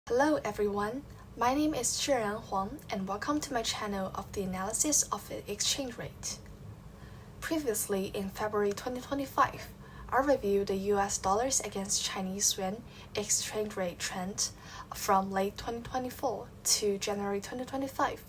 Hello everyone, my name is Shiren Huang and welcome to my channel of the analysis of the exchange rate. Previously in February 2025, I reviewed the US dollars against Chinese yuan exchange rate trend from late 2024 to January 2025.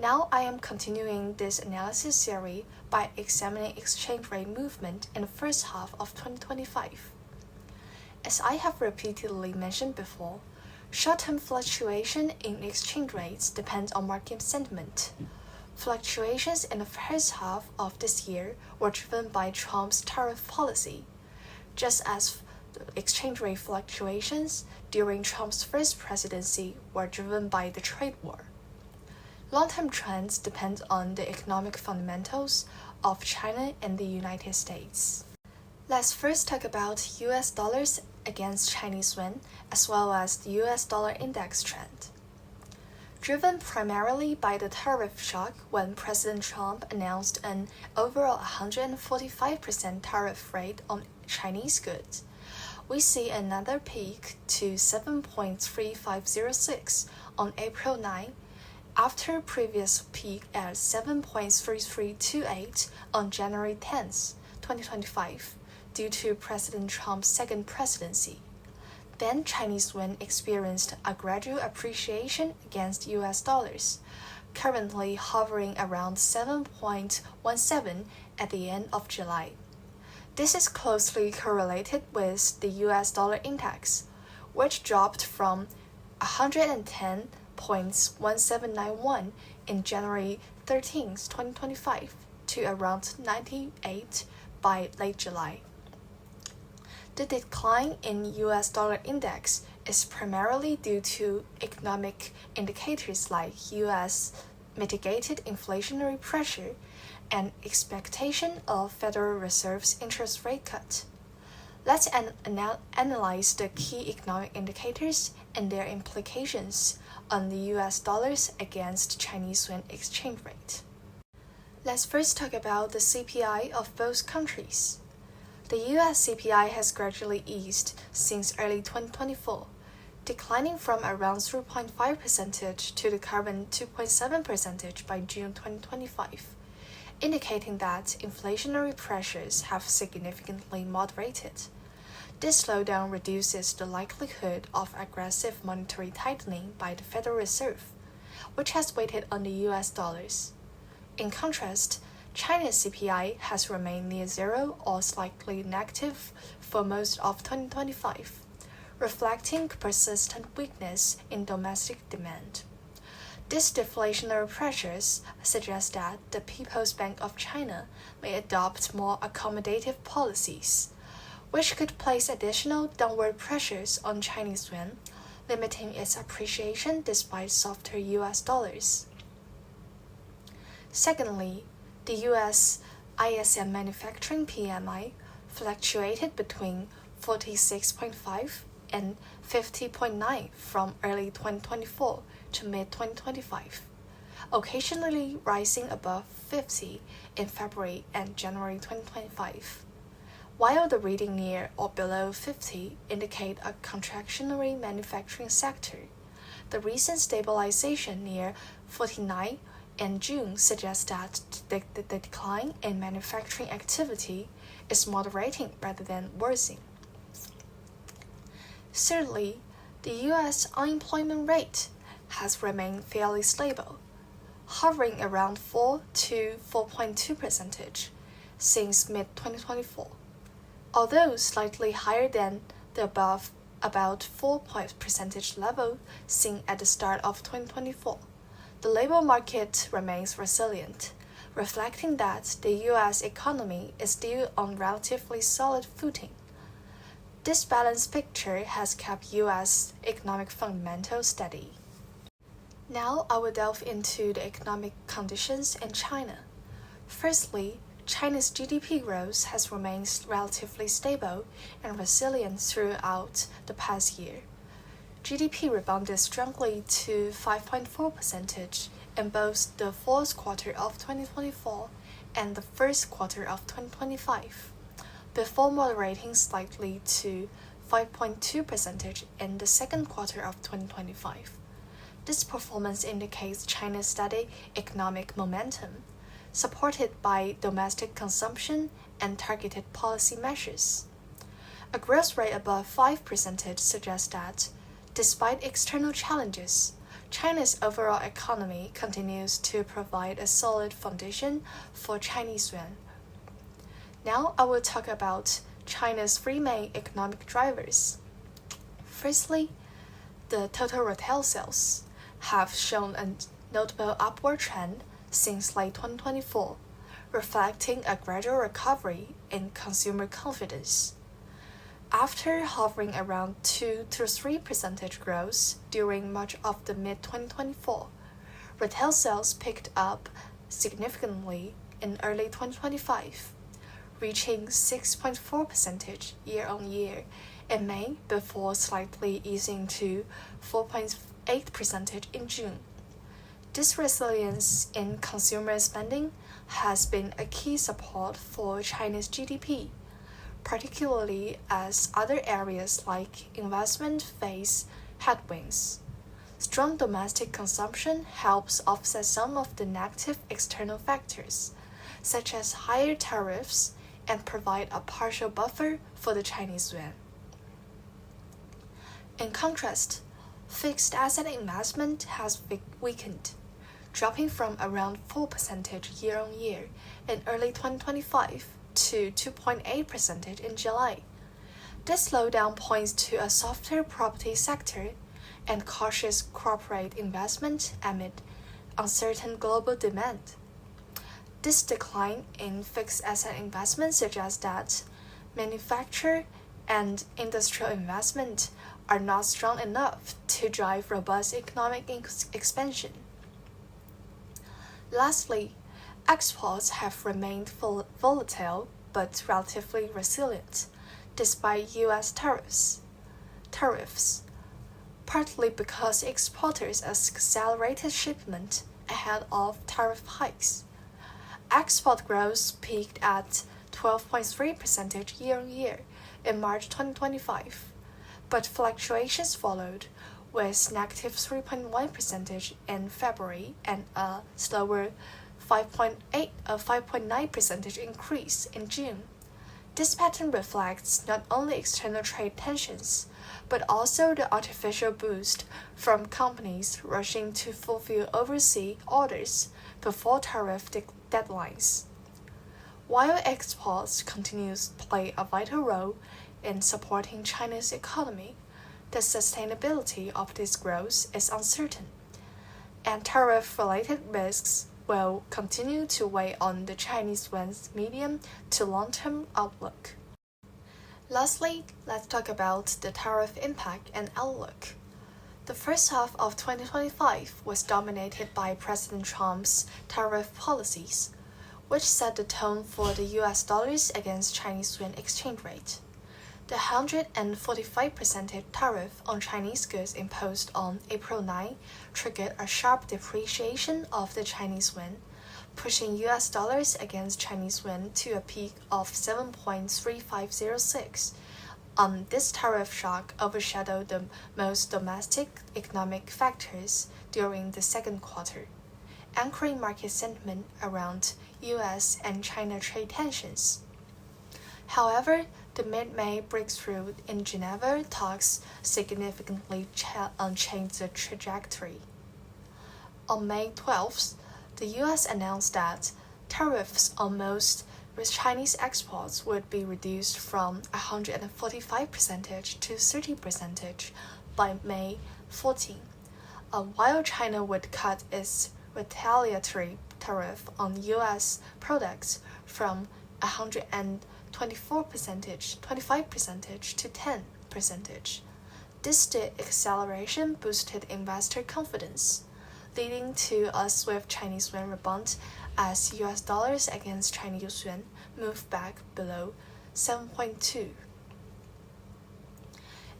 Now I am continuing this analysis series by examining exchange rate movement in the first half of 2025. As I have repeatedly mentioned before, short-term fluctuation in exchange rates depends on market sentiment. Fluctuations in the first half of this year were driven by Trump's tariff policy, just as exchange rate fluctuations during Trump's first presidency were driven by the trade war. Long-term trends depend on the economic fundamentals of China and the United States. Let's first talk about US dollars against Chinese yuan, as well as the US dollar index trend. Driven primarily by the tariff shock when President Trump announced an overall 145% tariff rate on Chinese goods, we see another peak to 7.3506 on April 9, after previous peak at 7.3328 on January 10, 2025. Due to President Trump's second presidency. Then Chinese yuan experienced a gradual appreciation against US dollars, currently hovering around 7.17 at the end of July. This is closely correlated with the US dollar index, which dropped from 110.1791 in January 13, 2025 to around 98 by late July. The decline in US dollar index is primarily due to economic indicators like US mitigated inflationary pressure and expectation of Federal Reserve's interest rate cut. Let's analyze the key economic indicators and their implications on the US dollars against Chinese yuan exchange rate. Let's first talk about the CPI of both countries. The US CPI has gradually eased since early 2024, declining from around 0.5% to the current 2.7% by June 2025, indicating that inflationary pressures have significantly moderated. This slowdown reduces the likelihood of aggressive monetary tightening by the Federal Reserve, which has weighted on the US dollars. In contrast, China's CPI has remained near zero or slightly negative for most of 2025, reflecting persistent weakness in domestic demand. These deflationary pressures suggest that the People's Bank of China may adopt more accommodative policies, which could place additional downward pressures on Chinese yuan, limiting its appreciation despite softer US dollars. Secondly, the U.S. ISM manufacturing PMI fluctuated between 46.5 and 50.9 from early 2024 to mid-2025, occasionally rising above 50 in February and January 2025. While the reading near or below 50 indicate a contractionary manufacturing sector, the recent stabilization near 49 in June suggests that the decline in manufacturing activity is moderating rather than worsening. Thirdly, the U.S. unemployment rate has remained fairly stable, hovering around 4 to 4.2% since mid-2024, although slightly higher than the above about 4% level seen at the start of 2024. The labor market remains resilient, reflecting that the U.S. economy is still on relatively solid footing. This balanced picture has kept U.S. economic fundamentals steady. Now I will delve into the economic conditions in China. Firstly, China's GDP growth has remained relatively stable and resilient throughout the past year. GDP rebounded strongly to 5.4% in both the fourth quarter of 2024 and the first quarter of 2025, before moderating slightly to 5.2% in the second quarter of 2025. This performance indicates China's steady economic momentum, supported by domestic consumption and targeted policy measures. A growth rate above 5% suggests that, despite external challenges, China's overall economy continues to provide a solid foundation for Chinese yuan. Now I will talk about China's three main economic drivers. Firstly, the total retail sales have shown a notable upward trend since late 2024, reflecting a gradual recovery in consumer confidence. After hovering around 2 to 3% growth during much of the mid-2024, retail sales picked up significantly in early 2025, reaching 6.4% year-on-year in May before slightly easing to 4.8% in June. This resilience in consumer spending has been a key support for China's GDP, particularly as other areas like investment face headwinds. Strong domestic consumption helps offset some of the negative external factors, such as higher tariffs, and provide a partial buffer for the Chinese yuan. In contrast, fixed asset investment has weakened, dropping from around 4% year-on-year in early 2025 to 2.8% in July. This slowdown points to a softer property sector and cautious corporate investment amid uncertain global demand. This decline in fixed asset investment suggests that manufacture and industrial investment are not strong enough to drive robust economic expansion. Lastly, exports have remained volatile but relatively resilient, despite U.S. tariffs, partly because exporters accelerated shipment ahead of tariff hikes. Export growth peaked at 12.3% year-on-year in March 2025, but fluctuations followed, with negative 3.1% in February and a slower 5.9% increase in June. This pattern reflects not only external trade tensions, but also the artificial boost from companies rushing to fulfill overseas orders before tariff deadlines. While exports continue to play a vital role in supporting China's economy, the sustainability of this growth is uncertain, and tariff-related risks will continue to weigh on the Chinese yuan's medium to long-term outlook. Lastly, let's talk about the tariff impact and outlook. The first half of 2025 was dominated by President Trump's tariff policies, which set the tone for the US dollars against Chinese yuan exchange rate. The 145% tariff on Chinese goods imposed on April 9 triggered a sharp depreciation of the Chinese yuan, pushing US dollars against Chinese yuan to a peak of 7.3506. This tariff shock overshadowed the most domestic economic factors during the second quarter, anchoring market sentiment around US and China trade tensions. However, the mid-May breakthrough in Geneva talks significantly changed the trajectory. On May 12th, the U.S. announced that tariffs on most Chinese exports would be reduced from 145% to 30% by May 14, while China would cut its retaliatory tariff on U.S. products from 25% to 10%. This acceleration boosted investor confidence, leading to a swift Chinese yuan rebound as US dollars against Chinese yuan moved back below 7.2.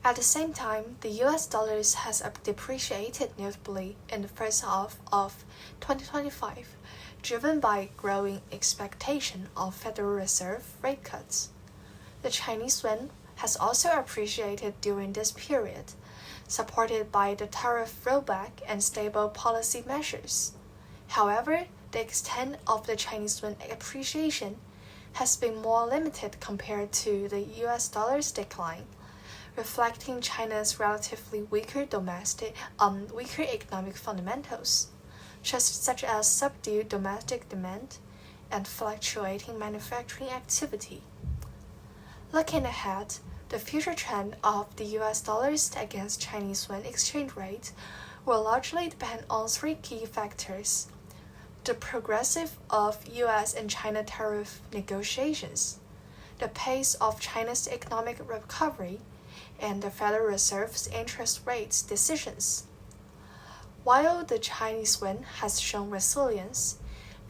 At the same time, the US dollars has depreciated notably in the first half of 2025, driven by growing expectation of Federal Reserve rate cuts. The Chinese yuan has also appreciated during this period, supported by the tariff rollback and stable policy measures. However, the extent of the Chinese yuan appreciation has been more limited compared to the US dollar's decline, reflecting China's relatively weaker economic fundamentals, such as subdued domestic demand and fluctuating manufacturing activity. Looking ahead, the future trend of the US dollars against Chinese yuan exchange rate will largely depend on three key factors: the progressive of US and China tariff negotiations, the pace of China's economic recovery, and the Federal Reserve's interest rate decisions. While the Chinese yuan has shown resilience,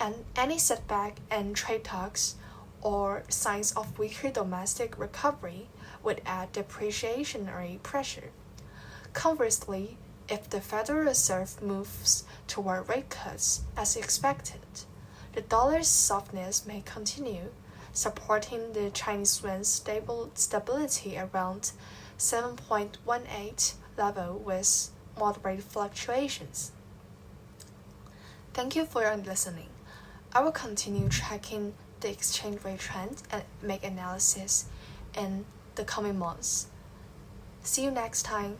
and any setback in trade talks or signs of weaker domestic recovery would add depreciationary pressure. Conversely, if the Federal Reserve moves toward rate cuts as expected, the dollar's softness may continue, supporting the Chinese yuan's stability around 7.18 level with moderate fluctuations. Thank you for your listening. I will continue tracking the exchange rate trend and make analysis in the coming months. See you next time.